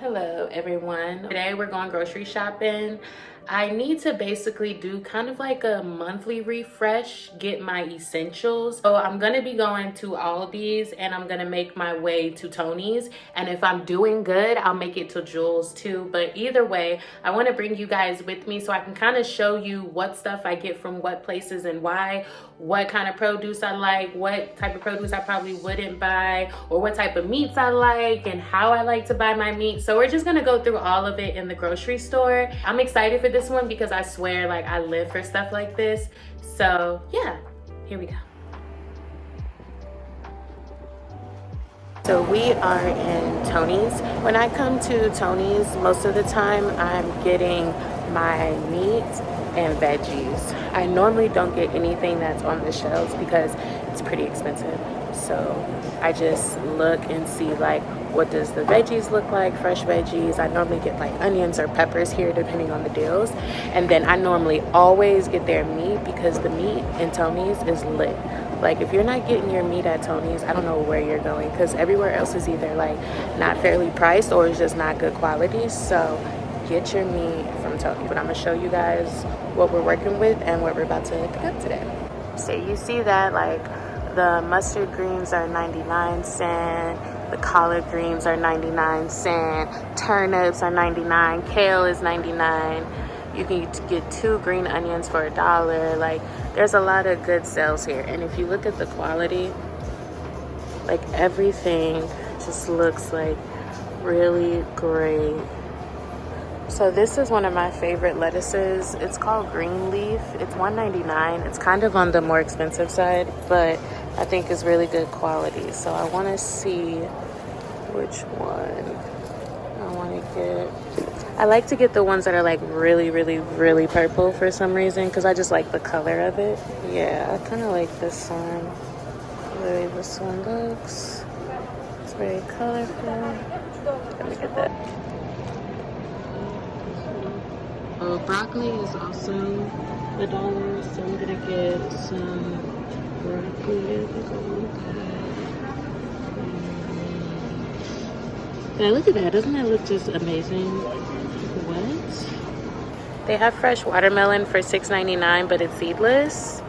Hello everyone. Today we're going grocery shopping. I need to basically do kind of like a monthly refresh, get my essentials. So I'm gonna be going to Aldi's and I'm gonna make my way to Tony's. And if I'm doing good, I'll make it to Jules too. But either way, I wanna bring you guys with me so I can kind of show you what stuff I get from what places and why, what kind of produce I like, what type of produce I probably wouldn't buy, or what type of meats I like and how I like to buy my meat. So we're just gonna go through all of it in the grocery store. I'm excited for this one because I swear like I live for stuff like this. So yeah, here we go. So we are in Tony's. When I come to Tony's, most of the time I'm getting my meat and veggies. I normally don't get anything that's on the shelves because it's pretty expensive. So I just look and see like what does the veggies look like, fresh veggies. I normally get like onions or peppers here depending on the deals. And then I normally always get their meat because the meat in Tony's is lit. Like if you're not getting your meat at Tony's, I don't know where you're going because everywhere else is either like not fairly priced or it's just not good quality. So get your meat from Tony. But I'm gonna show you guys what we're working with and what we're about to pick up today. So you see that like the mustard greens are 99¢, the collard greens are 99¢, turnips are 99, kale is 99. You can get 2 green onions for $1. Like there's a lot of good sales here. And if you look at the quality, like everything just looks like really great. So this is one of my favorite lettuces. It's called green leaf. It's $1.99. It's kind of on the more expensive side, but I think it's really good quality. So I want to see which one I want to get. I like to get the ones that are like really, really, really purple for some reason because I just like the color of it. Yeah, I kind of like this one. The way this one looks. It's very colorful. Let me get that. Broccoli is also $1, so I'm gonna get some broccoli. Yeah, look at that. Doesn't that look just amazing? What? They have fresh watermelon for $6.99, but it's seedless,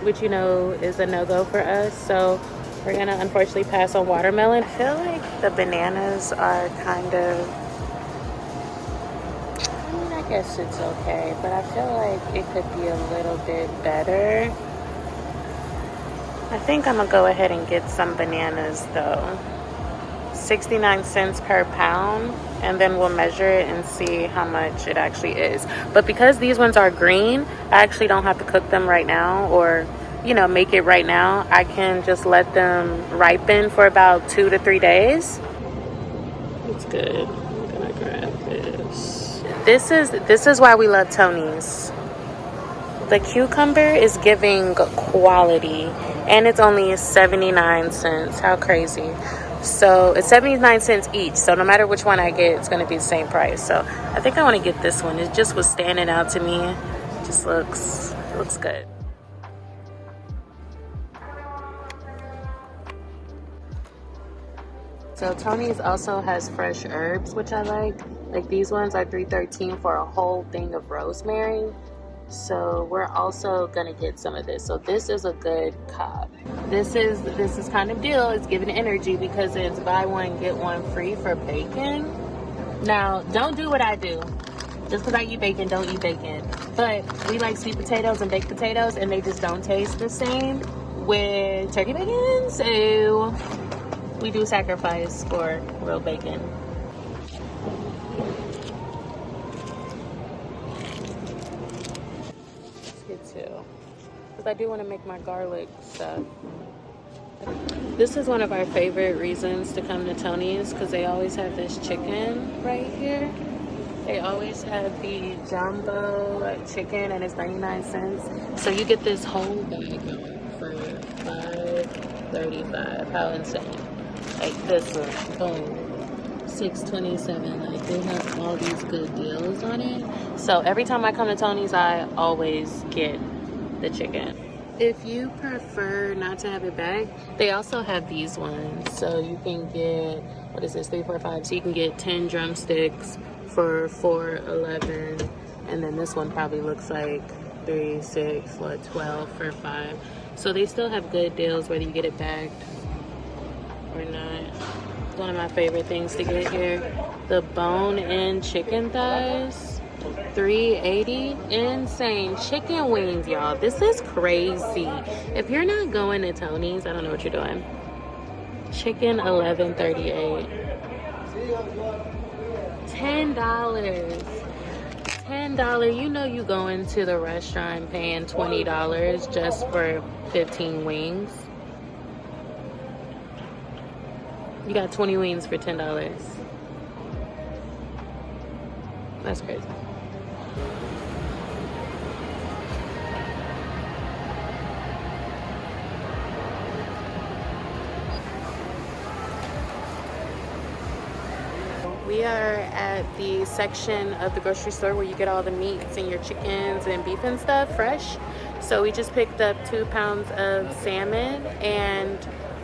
which you know is a no-go for us. So we're gonna unfortunately pass on watermelon. I feel like the bananas are kind of, I guess it's okay, but I feel like it could be a little bit better. I think I'm gonna go ahead and get some bananas though. 69¢ per pound, and then we'll measure it and see how much it actually is. But because these ones are green, I actually don't have to cook them right now or, you know, make it right now. I can just let them ripen for about 2 to 3 days. It's good. I'm gonna grab this. This is why we love Tony's. The cucumber is giving quality, and it's only 79¢. How crazy. So it's 79¢ each, so no matter which one I get, it's going to be the same price. So I think I want to get this one. It just was standing out to me. It just looks good. So Tony's also has fresh herbs, which I like. Like these ones are $3.13 for a whole thing of rosemary. So we're also gonna get some of this. So this is a good cop. This is kind of deal. It's giving energy because it's buy one get one free for bacon. Now don't do what I do. Just because I eat bacon, don't eat bacon. But we like sweet potatoes and baked potatoes, and they just don't taste the same with turkey bacon. So we do sacrifice for real bacon. Too, because I do want to make my garlic stuff. This is one of our favorite reasons to come to Tony's because they always have this chicken right here. They always have the jumbo chicken and it's 99¢. So you get this whole bag for $5.35. How insane. Like this one, boom. $6.27. Like they have all these good deals on it. So every time I come to Tony's, I always get the chicken. If you prefer not to have it bagged, they also have these ones. So you can get, what is this, 3, 4, 5. So you can get 10 drumsticks for $4.11. And then this one probably looks like 3, 6, 12 for $5. So they still have good deals whether you get it bagged or not. It's one of my favorite things to get here. The bone-in chicken thighs. $3.80. Insane. Chicken wings, y'all. This is crazy. If you're not going to Tony's, I don't know what you're doing. Chicken $11.38. $10. $10. You know you go into the restaurant paying $20 just for 15 wings. You got 20 wings for $10. That's crazy. We are at the section of the grocery store where you get all the meats and your chickens and beef and stuff fresh. So we just picked up 2 pounds of salmon, and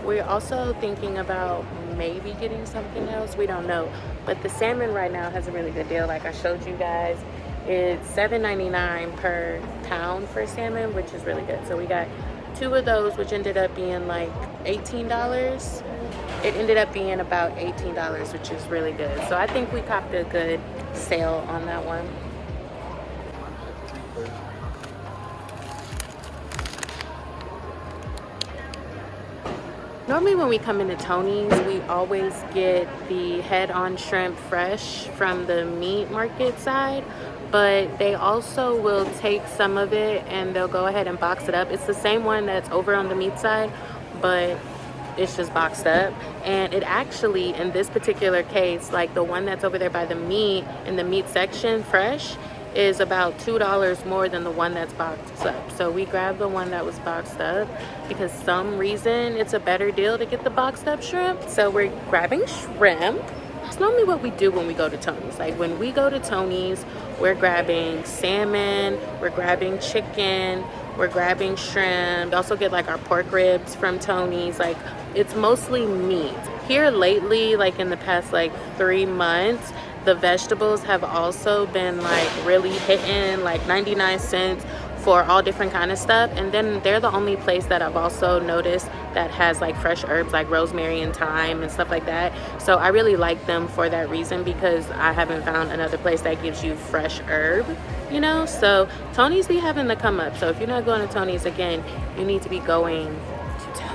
we're also thinking about maybe getting something else. We don't know. But the salmon right now has a really good deal. Like I showed you guys, it's $7.99 per pound for salmon, which is really good. So we got 2 of those, which ended up being like $18. It ended up being about $18, which is really good. So I think we copped a good sale on that one. Normally when we come into Tony's, we always get the head-on shrimp fresh from the meat market side, but they also will take some of it and they'll go ahead and box it up. It's the same one that's over on the meat side, but it's just boxed up. And it actually, in this particular case, like the one that's over there by the meat, in the meat section fresh, is about $2 more than the one that's boxed up. So we grabbed the one that was boxed up because some reason it's a better deal to get the boxed up shrimp. So we're grabbing shrimp. It's normally what we do when we go to Tony's. Like when we go to Tony's, we're grabbing salmon, we're grabbing chicken, we're grabbing shrimp. We also get like our pork ribs from Tony's. Like it's mostly meat. Here lately, like in the past like 3 months, the vegetables have also been like really hitting, like 99 cents for all different kind of stuff. And then they're the only place that I've also noticed that has like fresh herbs like rosemary and thyme and stuff like that. So I really like them for that reason, because I haven't found another place that gives you fresh herb, you know. So Tony's be having the come up. So if you're not going to Tony's, again, you need to be going to Tony's.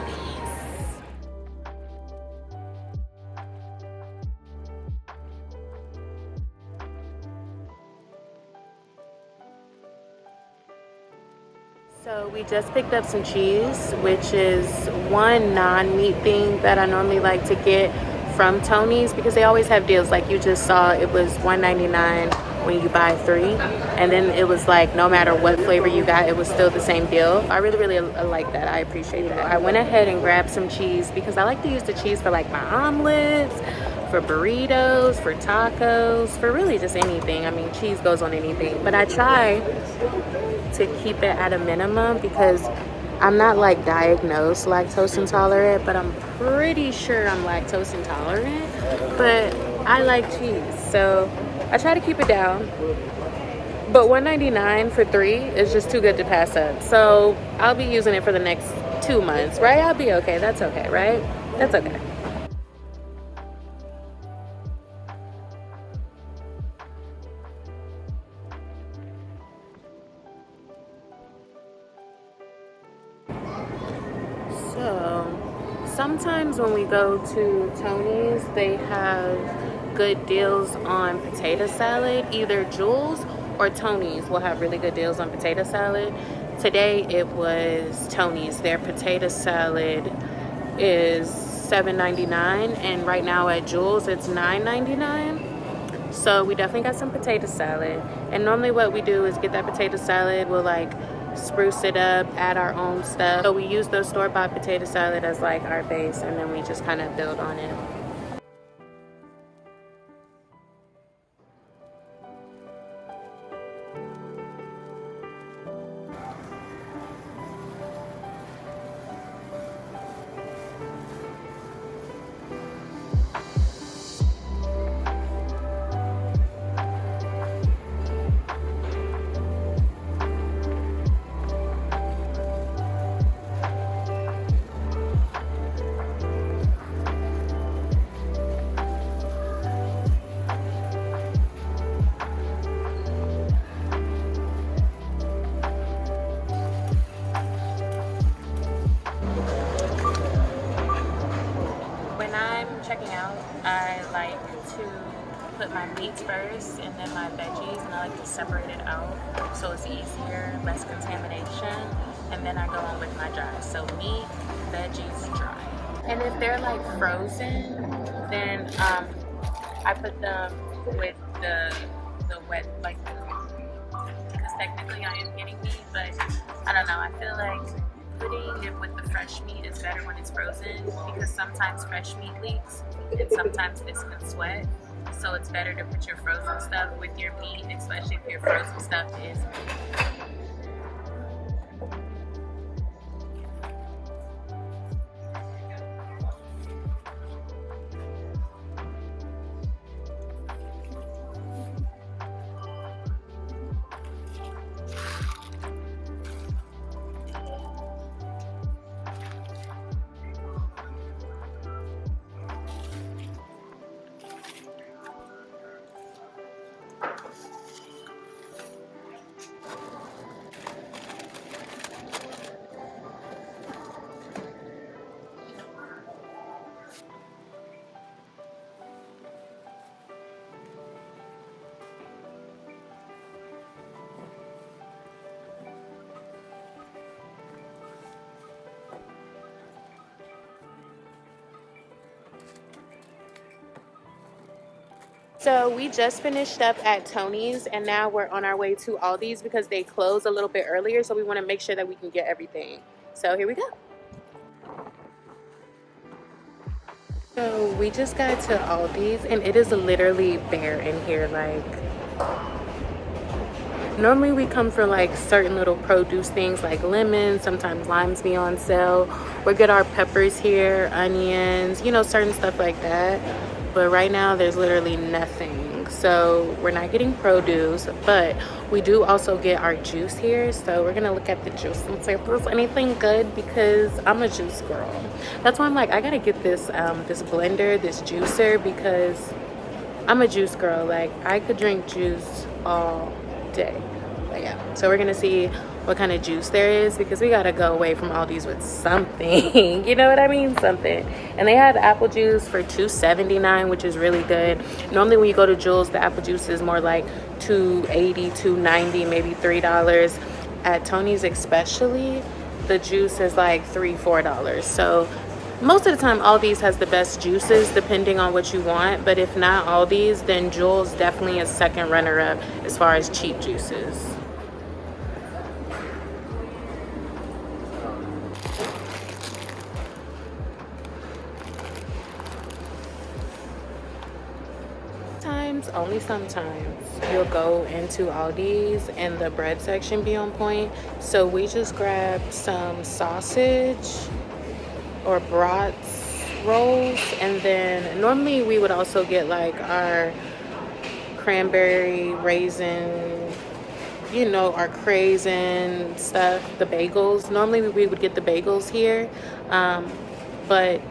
So we just picked up some cheese, which is one non-meat thing that I normally like to get from Tony's, because they always have deals. Like you just saw, it was $1.99 when you buy 3, and then it was like no matter what flavor you got, it was still the same deal. I really like that. I appreciate that. I went ahead and grabbed some cheese because I like to use the cheese for like my omelets, for burritos, for tacos, for really just anything. I mean, cheese goes on anything, but I try to keep it at a minimum because I'm not like diagnosed lactose intolerant, but I'm pretty sure I'm lactose intolerant. But I like cheese, so I try to keep it down. But $1.99 for 3 is just too good to pass up. So I'll be using it for the next 2 months, right? I'll be okay. That's okay, right? That's okay. So sometimes when we go to Tony's, they have good deals on potato salad. Either Jules or Tony's will have really good deals on potato salad. Today it was Tony's. Their potato salad is $7.99, and right now at Jules it's $9.99. So we definitely got some potato salad. And normally what we do is get that potato salad, we'll like spruce it up, add our own stuff. So we use those store-bought potato salad as like our base, and then we just kind of build on it. I like to put my meats first and then my veggies, and I like to separate it out so it's easier, less contamination, and then I go on with my dry. So meat, veggies, dry. And if they're like frozen, then I put them with the wet, like, because technically I am getting meat, but I don't know, I feel like putting it with the fresh meat is better when it's frozen, because sometimes fresh meat leaks and sometimes this can sweat. So it's better to put your frozen stuff with your meat, especially if your frozen stuff is meat. So we just finished up at Tony's, and now we're on our way to Aldi's because they close a little bit earlier, so we want to make sure that we can get everything. So here we go. So we just got to Aldi's, and it is literally bare in here. Like, normally we come for like certain little produce things like lemons, sometimes limes be on sale. We get our peppers here, onions, you know, certain stuff like that. But right now there's literally nothing. So we're not getting produce, but we do also get our juice here. So we're gonna look at the juice and see if there's anything good, because I'm a juice girl. That's why I'm like, I gotta get this this blender, this juicer, because I'm a juice girl. Like, I could drink juice all day. But yeah, so we're gonna see what kind of juice there is, because we gotta go away from Aldi's with something. You know what I mean? Something. And they have apple juice for $2.79, which is really good. Normally when you go to Jewel's, the apple juice is more like $2.80, $2.90, maybe $3. At Tony's especially, the juice is like $3, $4. So most of the time Aldi's has the best juices depending on what you want, but if not Aldi's, then Jewel's definitely is second runner-up as far as cheap juices. Only sometimes you'll go into Aldi's and the bread section be on point. So we just grabbed some sausage or brats rolls, and then normally we would also get like our cranberry raisin, you know, our craisin stuff, the bagels. Normally we would get the bagels here, but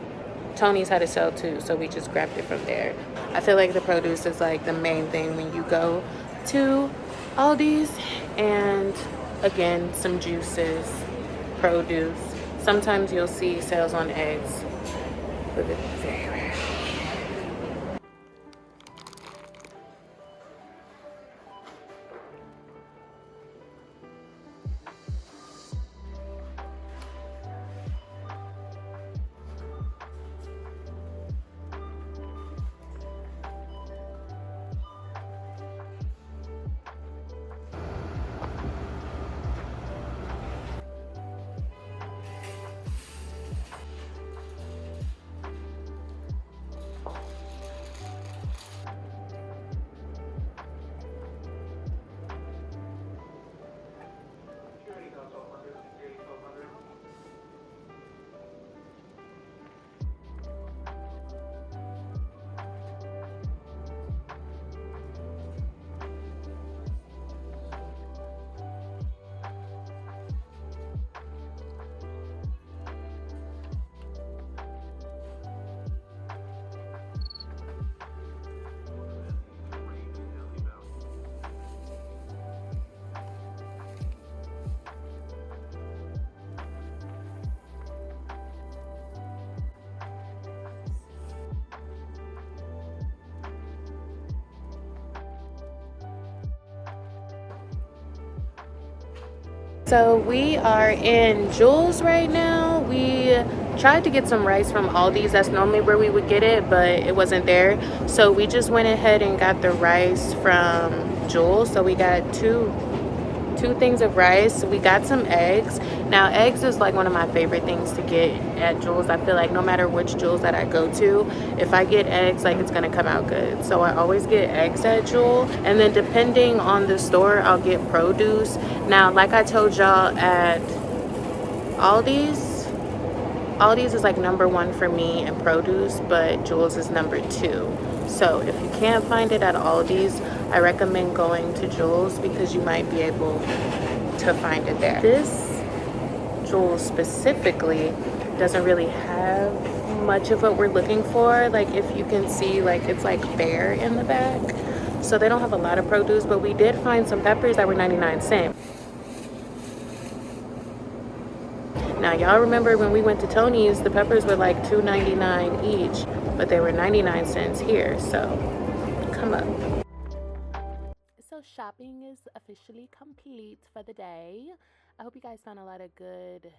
Tony's had a sale too, so we just grabbed it from there. I feel like the produce is like the main thing when you go to Aldi's, and again, some juices, produce. Sometimes you'll see sales on eggs, but it's very rare. So we are in Jules right now. We tried to get some rice from Aldi's. That's normally where we would get it, but it wasn't there. So we just went ahead and got the rice from Jules. So we got two things of rice. We got some eggs. Now eggs is like one of my favorite things to get at Jules. I feel like no matter which Jules that I go to, if I get eggs, like it's gonna come out good. So I always get eggs at Jules, and then depending on the store, I'll get produce. Now like I told y'all, at Aldi's is like number one for me in produce, but Jules is number two. So if you can't find it at Aldi's, I recommend going to Jules because you might be able to find it there. This Jules specifically doesn't really have much of what we're looking for. Like if you can see, like it's like bare in the back. So they don't have a lot of produce, but we did find some peppers that were 99 cents. Now y'all remember when we went to Tony's, the peppers were like $2.99 each, but they were 99 cents here. So come up. So shopping is officially complete for the day. I hope you guys found a lot of good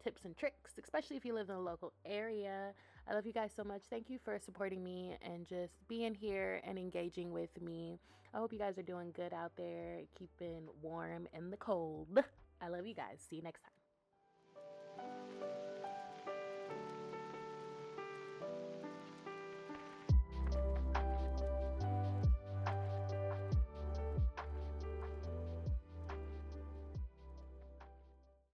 tips and tricks, especially if you live in the local area. I love you guys so much. Thank you for supporting me and just being here and engaging with me. I hope you guys are doing good out there, keeping warm in the cold. I love you guys. See you next time.